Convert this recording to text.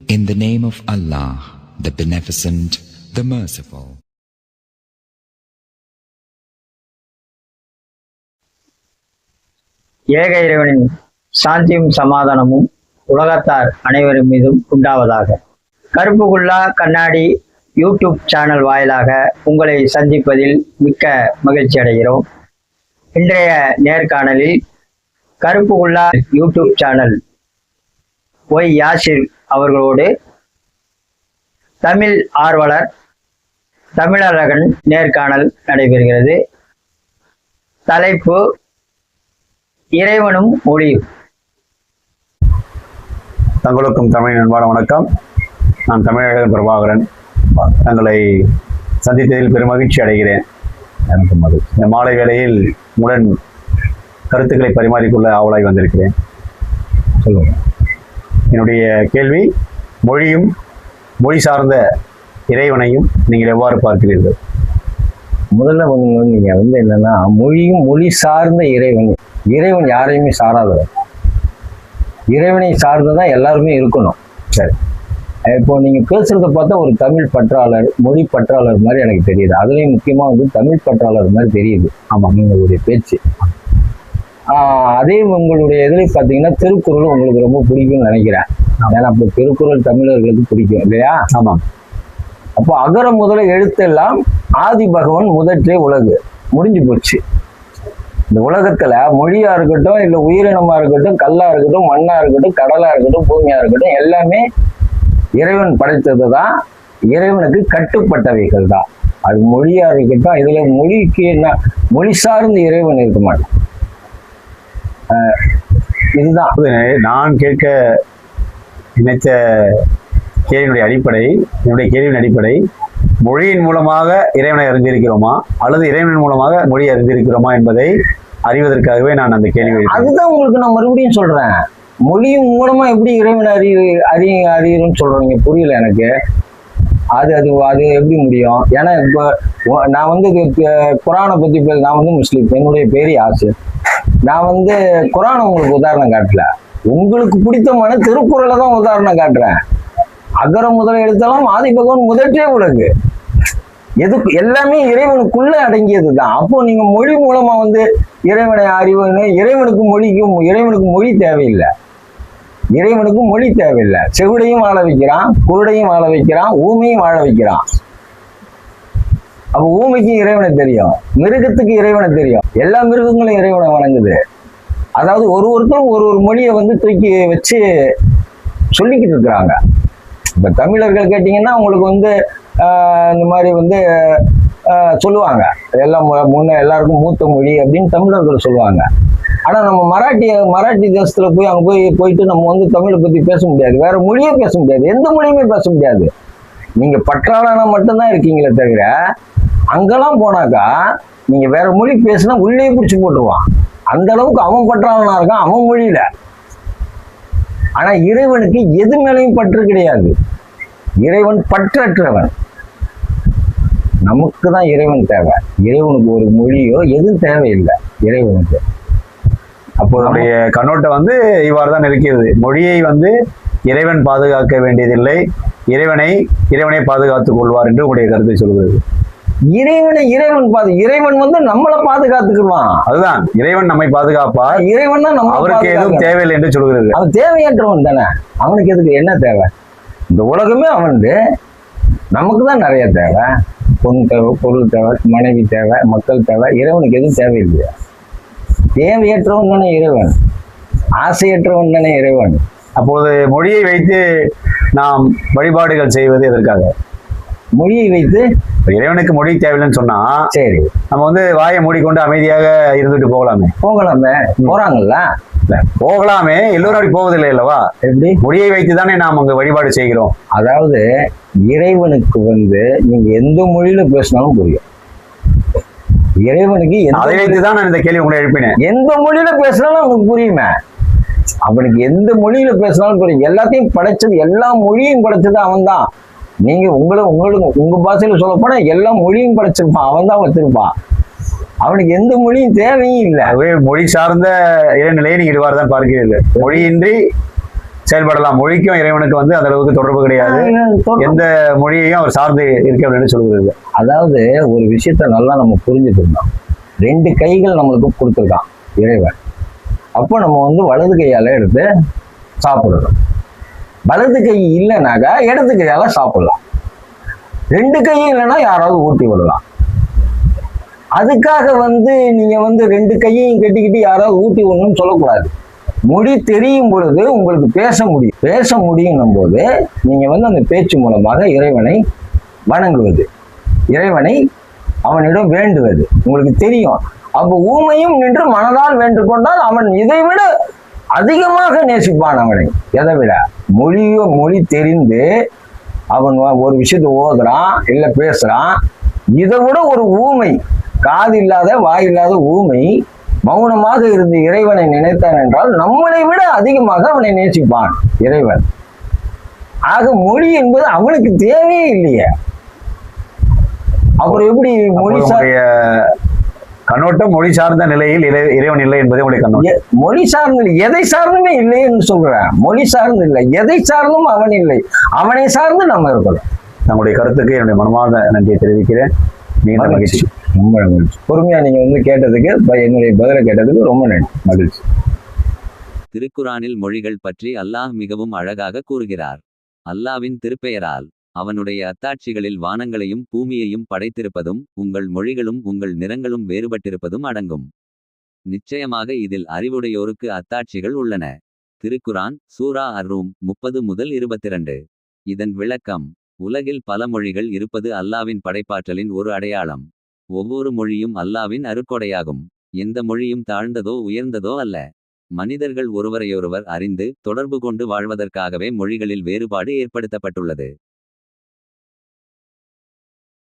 In the name of Allah, the Beneficent, the Merciful. ஏக இறைவனின் சாந்தியும் சமாதானமும் உலகத்தார் அனைவரும் மீதும் உண்டாவதாக. கருப்புக்குள்ளா கண்ணாடி யூடியூப் சேனல் வாயிலாக உங்களை சந்திப்பதில் மிக்க மகிழ்ச்சி அடைகிறோம். இன்றைய நேர்காணலில் கருப்புக்குள்ளா யூடியூப் சேனல் ஒய் யாசிர் அவர்களோடு தமிழ் ஆர்வலர் தமிழரகன் நேர்காணல் நடைபெறுகிறது. தலைப்பு இறைவனும் மொழியும். தங்களுக்கும் தமிழ் அன்பான வணக்கம். நான் தமிழரகன் பிரபாகரன். தங்களை சந்தித்ததில் பெருமகிழ்ச்சி அடைகிறேன். எனக்கு மகிழ்ச்சி. இந்த மாலை வேளையில் உடன் கருத்துக்களை பரிமாறிக்கொள்ள ஆவலாய் வந்திருக்கிறேன். சொல்லுங்க. என்னுடைய கேள்வி, மொழியும் மொழி சார்ந்த இறைவனையும் நீங்கள் எவ்வாறு பார்க்கிறீர்கள்? முதல்ல நீங்கள் என்னன்னா, மொழியும் மொழி சார்ந்த இறைவன் யாரையுமே சாராதவர். இறைவனை சார்ந்துதான் எல்லாருமே இருக்கணும். சரி, இப்போ நீங்க பேசுறத பார்த்தா ஒரு தமிழ் பற்றாளர், மொழி பற்றாளர் மாதிரி எனக்கு தெரியுது. அதுலயும் முக்கியமா தமிழ் பற்றாளர் மாதிரி தெரியுது. ஆமா, உங்களுடைய பேச்சு. அதே உங்களுடைய இதுல பாத்தீங்கன்னா திருக்குறள் உங்களுக்கு ரொம்ப பிடிக்கும்னு நினைக்கிறேன். ஏன்னா அப்போ திருக்குறள் தமிழர்களுக்கு பிடிக்கும் இல்லையா? ஆமா. அப்போ அகர முதல எழுத்தெல்லாம் ஆதி பகவன் முதற்றே உலகு. முடிஞ்சு போச்சு. இந்த உலகத்துல மொழியா இருக்கட்டும், இல்ல உயிரினமா இருக்கட்டும், கல்லா இருக்கட்டும், மண்ணா இருக்கட்டும், கடலா இருக்கட்டும், பூமியா இருக்கட்டும், எல்லாமே இறைவன் படைத்தது தான். இறைவனுக்கு கட்டுப்பட்டவைகள் தான். அது மொழியா இருக்கட்டும். இதுல மொழிக்கு என்ன, மொழி சார்ந்த இறைவன் இருக்க மாட்டான். இதுதான் நான் கேட்க நினைத்த கேள்வியினுடைய அடிப்படை. என்னுடைய கேள்வியின் அடிப்படை, மொழியின் மூலமாக இறைவனை அறிந்திருக்கிறோமா அல்லது இறைவனின் மூலமாக மொழி அறிந்திருக்கிறோமா என்பதை அறிவதற்காகவே நான் அந்த கேள்வி. அதுதான் உங்களுக்கு நான் மறுபடியும் சொல்றேன். மொழியின் மூலமா எப்படி இறைவனை அறியணும்னு சொல்றீங்க? புரியல எனக்கு. அது அது அது எப்படி முடியும்? ஏன்னா இப்போ நான் குரானை பத்தி நான் முஸ்லீம். என்னுடைய பேரு யாசிர். நான் குரானை உங்களுக்கு உதாரணம் காட்டல. உங்களுக்கு பிடித்தமான திருக்குறளை தான் உதாரணம் காட்டுறேன். அகர முதல எழுத்தெல்லாம் ஆதி பகவான் முதற்றே உலகு. எதுக்கு எல்லாமே இறைவனுக்குள்ள அடங்கியது தான். அப்போ நீங்க மொழி மூலமா இறைவனை அறிவணும். இறைவனுக்கு மொழி தேவையில்லை. இறைவனுக்கு மொழி தேவையில்லை. செவிடையும் வாழ வைக்கிறான், குருடையும் வாழ வைக்கிறான், ஊமையும் வாழ வைக்கிறான். அப்ப ஊமைக்கு இறைவனை தெரியும், மிருகத்துக்கு இறைவனை தெரியும். எல்லா மிருகங்களும் இறைவனை வணங்குது. அதாவது ஒருத்தரும் ஒரு மொழியை தூக்கி வச்சு சொல்லிக்கிட்டு இருக்கிறாங்க. இப்ப தமிழர்கள் கேட்டீங்கன்னா உங்களுக்கு இந்த மாதிரி சொல்லுவாங்க, எல்லாம் எல்லாருக்கும் மூத்த மொழி அப்படின்னு தமிழர்கள் சொல்லுவாங்க. ஆனா நம்ம மராட்டி தேசத்துல அங்க போயிட்டு நம்ம தமிழை பத்தி பேச முடியாது. வேற மொழியே பேச முடியாது. எந்த மொழியுமே பேச முடியாது. நீங்க பற்றாளனா மட்டும்தான் இருக்கீங்களே தவிர, அங்கெல்லாம் போனாக்கா நீங்க வேற மொழி பேசினா உள்ளே பிடிச்சு போட்டுருவான். அந்த அளவுக்கு அவன் பற்றாளனா இருக்கான் அவன் மொழியில. ஆனா இறைவனுக்கு எது மேலையும் பற்று கிடையாது. இறைவன் பற்றற்றவன். நமக்கு தான் இறைவன் தேவை. இறைவனுக்கு ஒரு மொழியோ எதுவும் தேவையில்லை இறைவனுக்கு. அப்போ நம்முடைய கண்ணோட்டம் இவ்வாறு தான் இருக்கிறது. மொழியை இறைவன் பாதுகாக்க வேண்டியதில்லை, இறைவனை பாதுகாத்துக் கொள்வார் என்று உங்களுடைய கருத்தை சொல்கிறது. இறைவன் நம்மளை பாதுகாத்துக்குவான். அதுதான், இறைவன் நம்மை பாதுகாப்பார். இறைவன் தான் அவருக்கு எதுவும் தேவையில்லை என்று சொல்கிறது. அவன் தேவையற்றவன் தானே. அவனுக்கு எதுக்கு என்ன தேவை? இந்த உலகமே நமக்கு தான் நிறைய தேவை. பொண்ணு தேவை, பொருள் தேவை, மனைவி தேவை, மக்கள் தேவை. இறைவனுக்கு எதுவும் தேவையில்லையா? தேவையற்றவன் தானே இறைவன். ஆசையற்றவன் தானே இறைவன். அப்போது மொழியை வைத்து நாம் வழிபாடுகள் செய்வது எதற்காக? மொழியை வைத்து இறைவனுக்கு மொழி தேவையில்லைன்னு சொன்னா சரி, நம்ம வாயை மூடிக்கொண்டு அமைதியாக இருந்துட்டு போகலாமே. போறாங்கல்ல, போகலாமே. எல்லோரும் அப்படி போவதில்லை அல்லவா? எப்படி? மொழியை வைத்துதானே நாம் அங்க வழிபாடு செய்கிறோம். அதாவது இறைவனுக்கு நீங்க எந்த மொழியில பேசினாலும் புரியும். இறைவனுக்கு அதை வைத்துதான் நான் இந்த கேள்வி உங்களை எழுப்பினேன். எந்த மொழியில பேசினாலும் அவனுக்கு புரியுமே. அவனுக்கு எந்த மொழியில பேசினாலும் புரியும். எல்லாத்தையும் படைச்சது, எல்லா மொழியும் படைச்சது அவன் தான். நீங்க உங்க பாஷையில சொல்ல போனா எல்லா மொழியும் படைச்சிருப்பான். அவன் தான் வச்சிருப்பான். அவனுக்கு எந்த மொழியும் தேவையும் இல்லை. மொழி சார்ந்த இறைநிலையை நீங்க இவ்வாறு தான் பார்க்கிறீர்கள். மொழியின்றி செயல்படலாம். மொழிக்கும் இறைவனுக்கு வந்து அந்த அளவுக்கு தொடர்பு கிடையாது. எந்த மொழியையும் அவர் சார்ந்து இருக்க அப்படின்னு சொல்லுகிறது. அதாவது ஒரு விஷயத்த நல்லா நம்ம புரிஞ்சுக்கணும். 2 கைகள் நம்மளுக்கு கொடுத்துருக்கான் இறைவன். அப்போ நம்ம வந்து வலது கையால எடுத்து சாப்பிடணும். வலது கை இல்லைனாக்கா இடது கையால சாப்பிடலாம். 2 கையும் இல்லைன்னா யாராவது ஊட்டி விடலாம். அதுக்காக வந்து நீங்க வந்து 2 கையையும் கட்டிக்கிட்டு யாராவது ஊட்டி விடணும்னு சொல்லக்கூடாது. மொழி தெரியும் பொழுது உங்களுக்கு பேச முடியும் போது நீங்க வந்து அந்த பேச்சு மூலமாக இறைவனை வணங்குவது, இறைவனை அவனிடம் வேண்டுவது உங்களுக்கு தெரியும். அப்போ ஊமையும் நின்று மனதால் வேண்டு கொண்டால் அவன் இதை விட அதிகமாக நேசிப்பான் அவனை. எதை விட மொழி தெரிந்து அவன் ஒரு விஷயத்தை ஓதுறான் இல்ல பேசுறான், இதை விட ஒரு ஊமை, காது இல்லாத வாய் இல்லாத ஊமை மௌனமாக இருந்து இறைவனை நினைத்தான் என்றால் நம்மளை விட அதிகமாக அவனை நேசிப்பான் இறைவன். ஆக மொழி என்பது அவனுக்கு தேவையே இல்லையே. அப்புறம் எப்படி மொழி கண்ணோட்டம் மொழி சார்ந்த நிலையில் இறைவன் இல்லை என்பதை உங்களுடைய கண்ணோட்டம். மொழி சார்ந்து எதை சார்ந்துமே இல்லை என்று சொல்றேன். மொழி சார்ந்து இல்லை, எதை சார்ந்தும் அவன் இல்லை, அவனை சார்ந்து நம்ம இருக்கணும். நம்முடைய கருத்துக்கு என்னுடைய மனமார்ந்த நன்றியை தெரிவிக்கிறேன். மிகுந்த மகிழ்ச்சி. ரொம்ப மகிழ்ச்சி. பொறுமையா நீங்க வந்து கேட்டதுக்கு, என்னுடைய பதிலை கேட்டதுக்கு ரொம்ப நன்றி, மகிழ்ச்சி. திருக்குரானில் மொழிகள் பற்றி அல்லாஹ் மிகவும் அழகாக கூறுகிறார். அல்லாவின் திருப்பெயரால் அவனுடைய அத்தாட்சிகளில் வானங்களையும் பூமியையும் படைத்திருப்பதும் உங்கள் மொழிகளும் உங்கள் நிறங்களும் வேறுபட்டிருப்பதும் அடங்கும். நிச்சயமாக இதில் அறிவுடையோருக்கு அத்தாட்சிகள் உள்ளன. திருக்குரான் சூரா அர்-ரூம் 30 முதல் 22. இதன் விளக்கம்: உலகில் பல மொழிகள் இருப்பது அல்லாவின் படைப்பாற்றலின் ஒரு அடையாளம். ஒவ்வொரு மொழியும் அல்லாவின் அருட்கொடையாகும். எந்த மொழியும் தாழ்ந்ததோ உயர்ந்ததோ அல்ல. மனிதர்கள் ஒருவரையொருவர் அறிந்து தொடர்பு கொண்டு வாழ்வதற்காகவே மொழிகளில் வேறுபாடு ஏற்படுத்தப்பட்டுள்ளது.